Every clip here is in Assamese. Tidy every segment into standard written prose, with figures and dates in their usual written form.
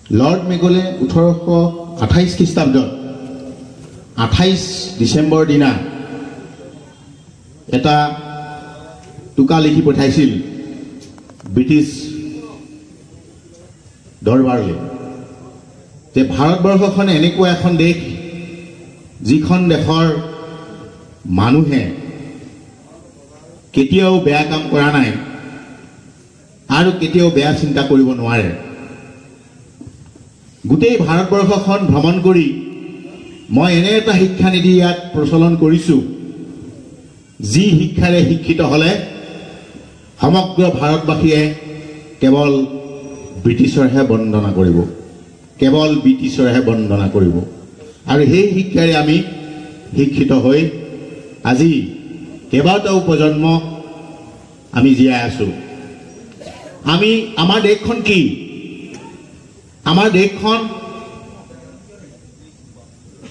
লৰ্ড মেগলে 1828 খ্ৰীষ্টাব্দত 28 ডিচেম্বৰ দিনা এটা টোকা লিখি পঠাইছিল ব্ৰিটিছ দৰবাৰলৈ যে ভাৰতবৰ্ষখন এনেকুৱা এখন দেশ যিখন দেশৰ মানুহে কেতিয়াও বেয়া কাম কৰা নাই আৰু কেতিয়াও বেয়া চিন্তা কৰিব নোৱাৰে। গোটেই ভাৰতবৰ্ষখন ভ্ৰমণ কৰি মই এনে এটা শিক্ষানীতি ইয়াত প্ৰচলন কৰিছোঁ যি শিক্ষাৰে শিক্ষিত হ'লে সমগ্ৰ ভাৰতবাসীয়ে কেৱল ব্ৰিটিছৰহে বন্দনা কৰিব, কেৱল ব্ৰিটিছৰহে বন্দনা কৰিব। আৰু সেই শিক্ষাৰে আমি শিক্ষিত হৈ আজি কেইবাটাও প্ৰজন্ম আমি জীয়াই আছোঁ। আমাৰ দেশখন কি? আমাৰ দেশখন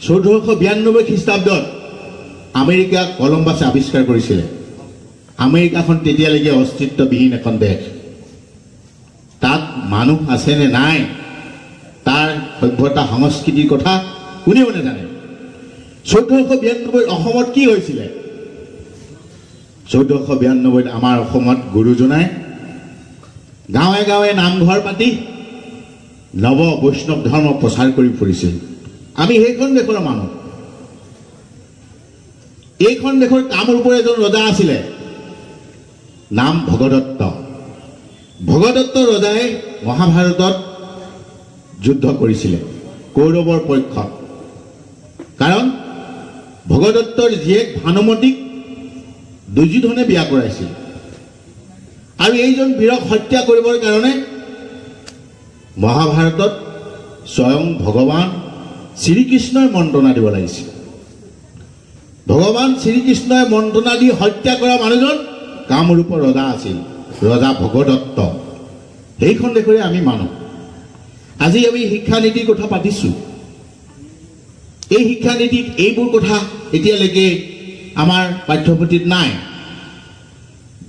1492 খ্ৰীষ্টাব্দত আমেৰিকা কলম্বাছে আৱিষ্কাৰ কৰিছিলে। আমেৰিকাখন তেতিয়ালৈকে অস্তিত্ববিহীন এখন দেশ। তাত মানুহ আছে নে নাই, তাৰ সভ্যতা সংস্কৃতিৰ কথা কোনেও নাজানে। 1492 অসমত কি হৈছিলে? 1492 আমাৰ অসমত গুৰুজনাই গাঁৱে গাঁৱে নামঘৰ পাতি নৱ বৈষ্ণৱ ধৰ্ম প্ৰচাৰ কৰি ফুৰিছিল। আমি সেইখন দেশৰ মানুহ। এইখন দেশৰ কামৰূপৰ এজন ৰজা আছিলে, নাম ভগদত্ত। ভগদত্ত ৰজাই মহাভাৰতত যুদ্ধ কৰিছিলে কৌৰৱৰ পক্ষত। কাৰণ ভগদত্তৰ জীয়েক ভানুমতীক দুৰ্যোধনে বিয়া কৰাইছিল। আৰু এইজন বীৰক হত্যা কৰিবৰ কাৰণে মহাভাৰতত স্বয়ং ভগৱান শ্ৰীকৃষ্ণই মন্ত্ৰণা দিব লাগিছিল। ভগৱান শ্ৰীকৃষ্ণই মন্ত্ৰণা দি হত্যা কৰা মানুহজন কামৰূপৰ ৰজা আছিল, ৰজা ভগদত্ত। সেইখন দেশৰে আমি মানুহ। আজি আমি শিক্ষানীতিৰ কথা পাতিছোঁ। এই শিক্ষানীতিত এইবোৰ কথা এতিয়ালৈকে আমাৰ পাঠ্যপুথিত নাই।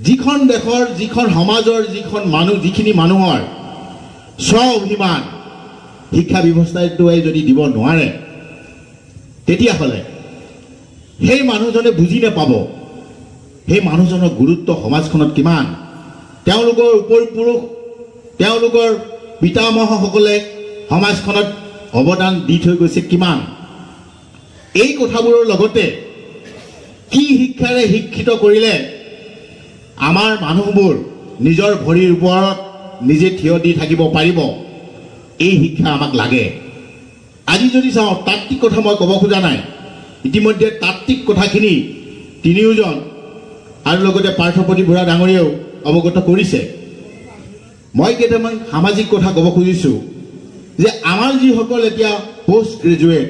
যিখন দেশৰ, যিখন সমাজৰ, যিখিনি মানুহৰ স্ব অভিমান শিক্ষা ব্যৱস্থাটোৱে যদি দিব নোৱাৰে, তেতিয়াহ'লে সেই মানুহজনে বুজি নাপাব সেই মানুহজনৰ গুৰুত্ব সমাজখনত কিমান, তেওঁলোকৰ উপৰিপুৰুষ, তেওঁলোকৰ পিতামহসকলে সমাজখনত অৱদান দি থৈ গৈছে কিমান। এই কথাবোৰৰ লগতে কি শিক্ষাৰে শিক্ষিত কৰিলে আমাৰ মানুহবোৰ নিজৰ ভৰিৰ ওপৰত নিজে থিয় দি থাকিব পাৰিব, এই শিক্ষা আমাক লাগে। আজি যদি চাওঁ, তাত্ত্বিক কথা মই ক'ব খোজা নাই। ইতিমধ্যে তাত্ত্বিক কথাখিনি তিনিওজন আৰু লগতে পাৰ্থপ্ৰতি বুঢ়া ডাঙৰীয়াও অৱগত কৰিছে। মই কেইটামান সামাজিক কথা ক'ব খুজিছোঁ যে আমাৰ যিসকল এতিয়া post graduate,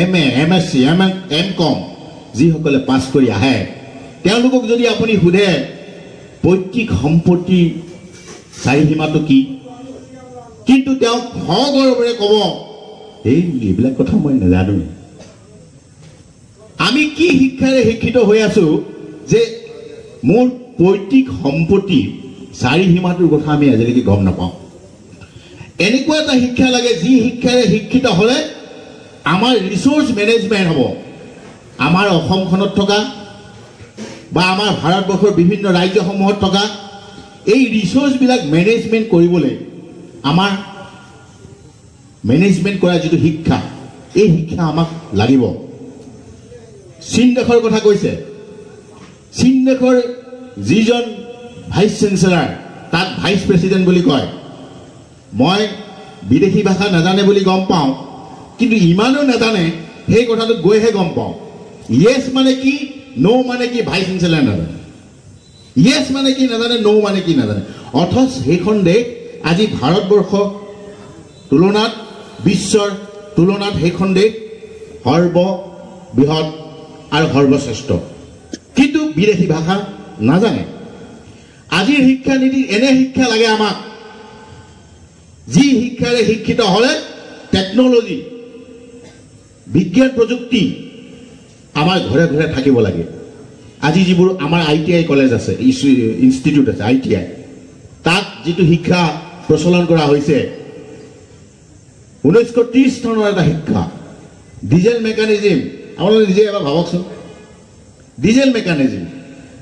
MA, MSc, MCom যিসকলে পাছ কৰি আহে, তেওঁলোকক যদি আপুনি সোধে পৈতৃক সম্পত্তিৰ চাৰিসীমাটো কি, কিন্তু তেওঁ সগৰ্বেৰে ক'ব এইবিলাক কথা মই নাজানো। আমি কি শিক্ষাৰে শিক্ষিত হৈ আছো যে মোৰ পৈতৃক সম্পত্তি চাৰিসীমাটোৰ কথা আমি আজিলৈকে গম নাপাওঁ। এনেকুৱা এটা শিক্ষা লাগে যি শিক্ষাৰে শিক্ষিত হ'লে আমাৰ ৰিচোৰ্চ মেনেজমেণ্ট হ'ব। আমাৰ অসমখনত থকা বা আমাৰ ভাৰতবৰ্ষৰ বিভিন্ন ৰাজ্যসমূহত থকা এই ৰিচোৰ্চবিলাক মেনেজমেণ্ট কৰিবলৈ আমাৰ মেনেজমেণ্ট কৰা যিটো শিক্ষা, এই শিক্ষা আমাক লাগিব। চীন দেশৰ কথা কৈছে। চীন দেশৰ যিজন ভাইচ চেঞ্চেলাৰ, তাক ভাইচ প্ৰেচিডেণ্ট বুলি কয়। মই বিদেশী ভাষা নাজানে বুলি গম পাওঁ, কিন্তু ইমানো নাজানে সেই কথাটো গৈহে গম পাওঁ। য়েছ মানে কি, ন' মানে কি ভাইচ চেঞ্চেলাৰ নাজানে। য়েছ মানে কি নাজানে, ন' মানে কি নাজানে। অথচ সেইখন দেশ আজি ভাৰতবৰ্ষ তুলনাত, বিশ্বৰ তুলনাত সেইখন দেশ সৰ্ববৃহৎ আৰু সৰ্বশ্ৰেষ্ঠ, কিন্তু বিদেশী ভাষা নাজানে। আজিৰ শিক্ষানীতিত এনে শিক্ষা লাগে আমাক, যি শিক্ষাৰে শিক্ষিত হ'লে টেকন'লজি, বিজ্ঞান প্ৰযুক্তি আমাৰ ঘৰে ঘৰে থাকিব লাগে। আজি যিবোৰ আমাৰ ITI কলেজ আছে, ইনষ্টিটিউট আছে, ITI, তাত যিটো শিক্ষা প্ৰচলন কৰা হৈছে, 1930 চনৰ এটা শিক্ষা ডিজেল মেকানিজিম আপোনালোকে নিজে এবাৰ ভাবকচোন ডিজেল মেকানিজিম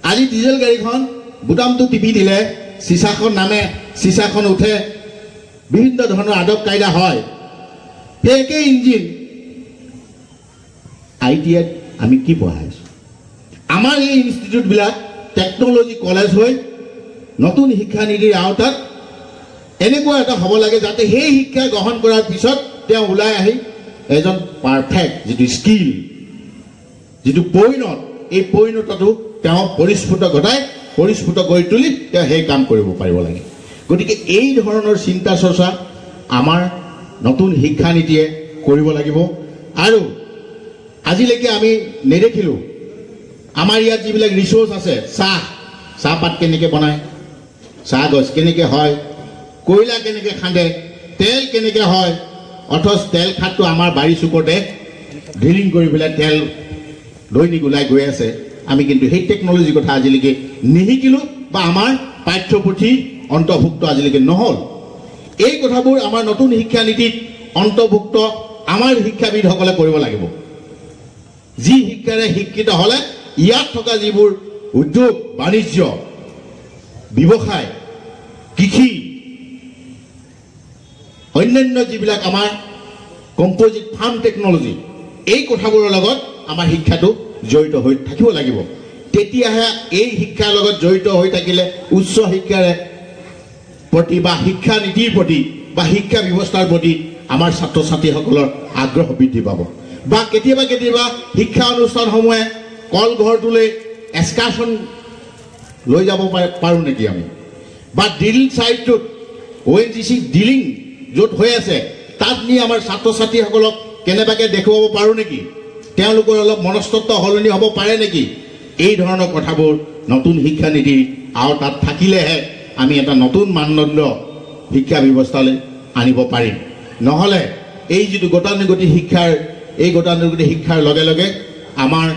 আজি ডিজেল গাড়ীখন বুটামটো টিপি দিলে চিচাখন নামে চিচাখন উঠে বিভিন্ন ধৰণৰ আদব কায়দা হয় সেই একেই ইঞ্জিন ITIত আমি কি পঢ়াই আছো আমাৰ এই ইনষ্টিটিউটবিলাক টেকনলজি কলেজ হৈ নতুন শিক্ষা নীতিৰ আওতাত এনেকুৱা এটা হ'ব লাগে যাতে সেই শিক্ষা গ্ৰহণ কৰাৰ পিছত তেওঁ ওলাই আহি এজন পাৰফেক্ট যিটো স্কিল যিটো পৰিণত এই পৰিণতটো তেওঁ পৰিস্ফুট কৰি তুলি তেওঁ সেই কাম কৰিব পাৰিব লাগে গতিকে এই ধৰণৰ চিন্তা চৰ্চা আমাৰ নতুন শিক্ষা নীতিয়ে কৰিব লাগিব আৰু আজিলৈকে আমি নেদেখিলোঁ আমাৰ ইয়াত যিবিলাক ৰিচোৰ্চ আছে চাহপাত কেনেকৈ বনায় চাহ গছ কেনেকৈ হয় কয়লা কেনেকৈ খান্দে তেল কেনেকৈ হয় অথচ তেল খাতটো আমাৰ বাৰী চুকতে ড্ৰিলিং কৰি পেলাই তেল দৈনিক ওলাই গৈ আছে আমি কিন্তু সেই টেকনলজিৰ কথা আজিলৈকে নিশিকিলোঁ বা আমাৰ পাঠ্যপুথি অন্তৰ্ভুক্ত আজিলৈকে নহ'ল এই কথাবোৰ আমাৰ নতুন শিক্ষা নীতিত অন্তৰ্ভুক্ত আমাৰ শিক্ষাবিদসকলে কৰিব লাগিব যি শিক্ষাৰে শিক্ষিত হ'লে ইয়াত থকা যিবোৰ উদ্যোগ বাণিজ্য ব্যৱসায় কৃষি অন্যান্য যিবিলাক আমাৰ কম্পজিট ফাৰ্ম টেকনলজি এই কথাবোৰৰ লগত আমাৰ শিক্ষাটো জড়িত হৈ থাকিব লাগিব তেতিয়াহে এই শিক্ষাৰ লগত জড়িত হৈ থাকিলে উচ্চ শিক্ষাৰে প্ৰতি বা শিক্ষা নীতিৰ প্ৰতি বা শিক্ষা ব্যৱস্থাৰ প্ৰতি আমাৰ ছাত্ৰ ছাত্ৰীসকলৰ আগ্ৰহ বৃদ্ধি পাব বা কেতিয়াবা শিক্ষা অনুষ্ঠানসমূহে কলঘৰটোলৈ এক্সকাৰ্ছন লৈ যাব পাৰোঁ নেকি আমি বা ড্ৰিলিং ছাইটটোত ONGC ড্ৰিলিং য'ত হৈ আছে তাত নি আমাৰ ছাত্ৰ ছাত্ৰীসকলক কেনেবাকৈ দেখুৱাব পাৰোঁ নেকি তেওঁলোকৰ অলপ মনস্তত্ব সলনি হ'ব পাৰে নেকি এই ধৰণৰ কথাবোৰ নতুন শিক্ষা নীতিৰ আওতাত থাকিলেহে আমি এটা নতুন মানদণ্ড শিক্ষা ব্যৱস্থালৈ আনিব পাৰিম নহ'লে এই যিটো গতানুগতিক শিক্ষাৰ লগে লগে আমাৰ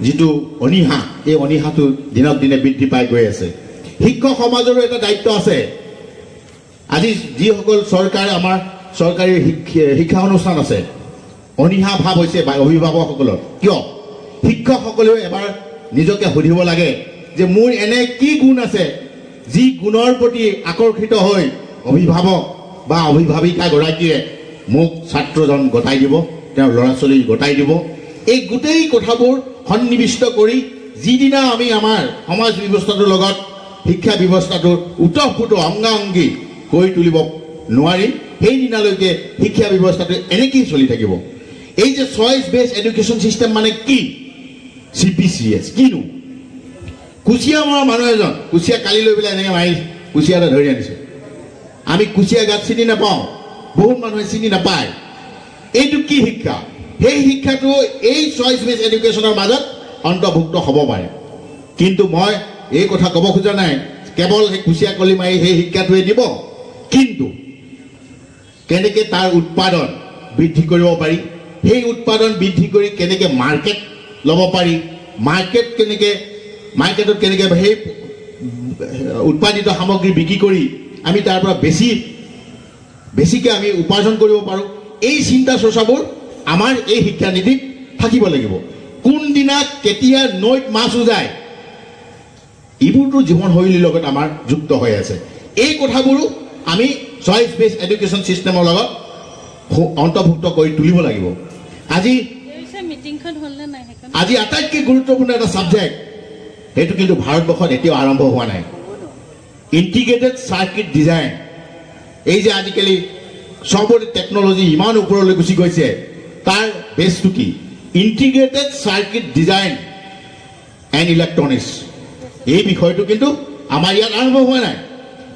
যিটো অনীহা এই অনীহাটো দিনক দিনে বৃদ্ধি পাই গৈ আছে শিক্ষক সমাজৰো এটা দায়িত্ব আছে আজি যিসকল আমাৰ চৰকাৰী শিক্ষা অনুষ্ঠান আছে অনীহা ভাৱ হৈছে অভিভাৱকসকলৰ কিয় শিক্ষকসকলেও এবাৰ নিজকে সুধিব লাগে যে মোৰ এনে কি গুণ আছে যি গুণৰ প্ৰতি আকৰ্ষিত হৈ অভিভাৱক বা অভিভাৱিকাগৰাকীয়ে মোক ছাত্ৰজন গতাই দিব তেওঁৰ ল'ৰা ছোৱালী গতাই দিব এই গোটেই কথাবোৰ সন্নিৱিষ্ট কৰি যিদিনা আমি আমাৰ সমাজ ব্যৱস্থাটোৰ লগত শিক্ষা ব্যৱস্থাটোৰ ওতঃপ্ৰোত অংগাংগী কৰি তুলিব নোৱাৰিম সেইদিনালৈকে শিক্ষা ব্যৱস্থাটো এনেকেই চলি থাকিব এই যে চইচ বেছড এডুকেশ্যন চিষ্টেম মানে কি CPCS কিনো কুচিয়া মৰা মানুহ এজন কুচিয়া কালি লৈ পেলাই এনেকৈ মাৰি কুচিয়া এটা ধৰি আনিছে আমি কুচিয়া গাত চিনি নাপাওঁ বহুত মানুহে চিনি নাপায় এইটো কি শিক্ষা সেই শিক্ষাটো এই চইচ বেছড এডুকেশ্যনৰ মাজত অন্তৰ্ভুক্ত হ'ব পাৰে কিন্তু মই এই কথা ক'ব খোজা নাই কেৱল সেই কুচিয়া কলি মাৰি সেই শিক্ষাটোৱে দিব কিন্তু কেনেকৈ তাৰ উৎপাদন বৃদ্ধি কৰিব পাৰি সেই উৎপাদন বৃদ্ধি কৰি কেনেকৈ মাৰ্কেট ল'ব পাৰি মাৰ্কেটত কেনেকৈ সেই উৎপাদিত সামগ্ৰী বিক্ৰী কৰি আমি তাৰ পৰা বেছিকৈ আমি উপাৰ্জন কৰিব পাৰোঁ এই চিন্তা চৰ্চাবোৰ আমাৰ এই শিক্ষা নীতিত থাকিব লাগিব কোনদিনা কেতিয়া নৈত মাছ উজায় এইবোৰতো জীৱনশৈলীৰ লগত আমাৰ যুক্ত হৈ আছে এই কথাবোৰো আমি চইচ বেছড এডুকেশ্যন চিষ্টেমৰ লগত অন্তৰ্ভুক্ত কৰি তুলিব লাগিব আজি আটাইতকৈ গুৰুত্বপূৰ্ণ এটা ছাবজেক্ট সেইটো কিন্তু ভাৰতবৰ্ষত এতিয়াও আৰম্ভ হোৱা নাই ইণ্টিগ্ৰেটেড চাৰ্কিট ডিজাইন এই যে আজিকালি চবৰে টেকনলজি ইমান ওপৰলৈ গুচি গৈছে তাৰ বেছটো কি integrated circuit design and electronics এই বিষয়টো কিন্তু আমাৰ ইয়াত আৰম্ভ হোৱা নাই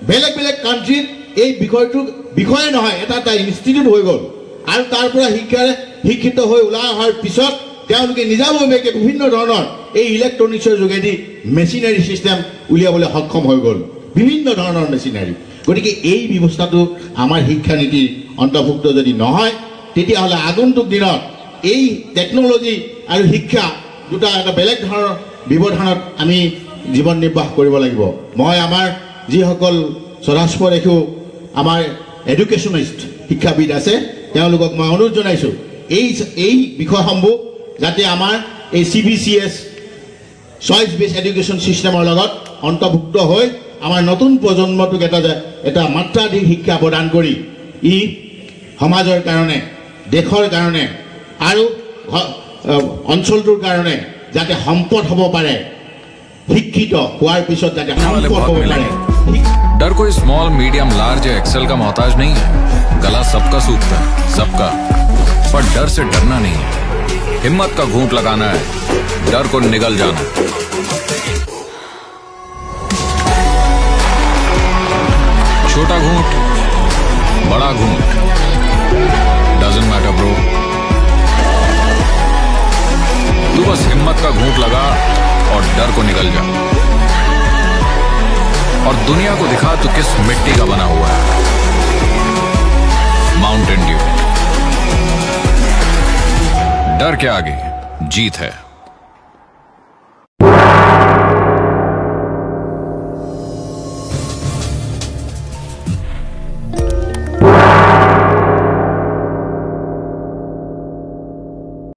বেলেগ কাণ্ট্ৰিত এই বিষয়ে নহয় এটা ইনষ্টিটিউট হৈ গ'ল আৰু তাৰ পৰা শিক্ষিত হৈ ওলাই অহাৰ পিছত তেওঁলোকে নিজাববীয়াকৈ বিভিন্ন ধৰণৰ এই ইলেক্ট্ৰনিক্সৰ যোগেদি মেচিনাৰী চিষ্টেম উলিয়াবলৈ সক্ষম হৈ গ'ল বিভিন্ন ধৰণৰ মেচিনাৰী গতিকে এই ব্যৱস্থাটো আমাৰ শিক্ষা নীতিৰ অন্তৰ্ভুক্ত যদি নহয় তেতিয়াহ'লে আগন্তুক দিনত এই টেকনলজি আৰু শিক্ষা দুটা এটা বেলেগ ধৰণৰ ব্যৱধানত আমি জীৱন নিৰ্বাহ কৰিব লাগিব মই আমাৰ যিসকল স্বৰাষ্ট্ৰ দেখোঁ আমাৰ এডুকেশ্যনিষ্ট শিক্ষাবিদ আছে তেওঁলোকক মই অনুৰোধ জনাইছোঁ এই বিষয়সমূহ যাতে আমাৰ এই CBCS চইচ বেছ এডুকেশ্যন ছিষ্টেমৰ লগত অন্তৰ্ভুক্ত হৈ আমাৰ নতুন প্ৰজন্মটোক এটা মাত্ৰাধিক শিক্ষা প্ৰদান কৰি ই সমাজৰ কাৰণে দেশৰ কাৰণে আৰু অঞ্চলটোৰ কাৰণে যাতে সম্পদ হ'ব পাৰে শিক্ষিত হোৱাৰ পিছত যাতে সম্পদ হ'ব পাৰে डर कोई स्मॉल मीडियम लार्ज या एक्सेल का मोहताज नहीं है गला सबका सूखता है सबका पर डर से डरना नहीं है हिम्मत का घूंट लगाना है डर को निगल जाना छोटा घूंट बड़ा घूंट डजंट मैटर ब्रो तू बस हिम्मत का घूंट लगा और डर को निगल जा और दुनिया को दिखा तू किस मिट्टी का बना हुआ है माउंटेन ड्यू डर के आगे जीत है